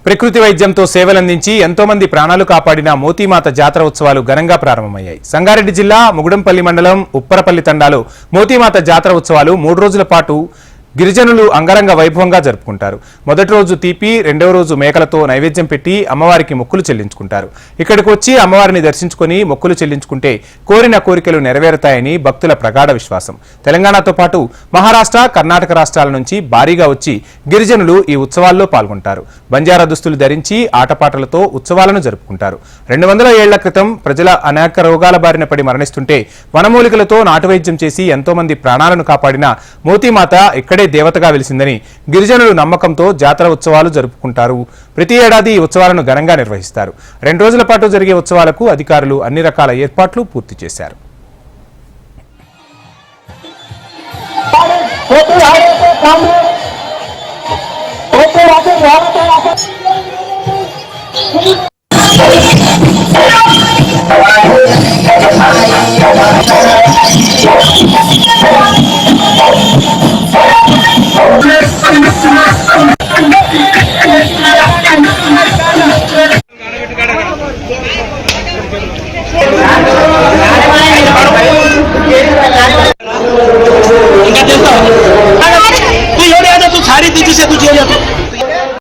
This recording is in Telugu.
ప్రకృతి వైద్యంతో సేవలందించి ఎంతో మంది ప్రాణాలు కాపాడిన మోతీమాత జాతర ఉత్సవాలు ఘనంగా ప్రారంభమయ్యాయి. సంగారెడ్డి జిల్లా ముగుడంపల్లి మండలం ఉప్పరపల్లి తండాలో మోతీమాత జాతర ఉత్సవాలు 3 రోజుల పాటు గిరిజనులు అంగరంగ వైభవంగా జరుపుకుంటారు. మొదటి రోజు తీపి, రెండవ రోజు మేకలతో నైవేద్యం పెట్టి అమ్మవారికి మొక్కులు చెల్లించుకుంటారు. ఇక్కడికి వచ్చి అమ్మవారిని దర్శించుకుని మొక్కులు చెల్లించుకుంటే కోరిన కోరికలు నెరవేరుతాయని భక్తుల ప్రగాఢ విశ్వాసం. తెలంగాణతో పాటు మహారాష్ట్ర, కర్ణాటక రాష్ట్రాల నుంచి భారీగా వచ్చి గిరిజనులు ఈ ఉత్సవాల్లో పాల్గొంటారు. బంజారా దుస్తులు ధరించి ఆటపాటలతో ఉత్సవాలను జరుపుకుంటారు. 200 ఏళ్ల క్రితం ప్రజల అనేక రోగాల బారిన పడి మరణిస్తుంటే వనమూలికలతో నాటువైద్యం చేసి ఎంతో మంది ప్రాణాలను కాపాడిన మోతీమాత ఇక్కడే దేవతగా వెలిసిందని గిరిజనులు నమ్మకంతో జాతర ఉత్సవాలు జరుపుకుంటారు. ప్రతి ఏడాది ఈ ఉత్సవాలను ఘనంగా నిర్వహిస్తారు. 2 రోజుల పాటు జరిగే ఉత్సవాలకు అధికారులు అన్ని రకాల ఏర్పాట్లు పూర్తి చేశారు.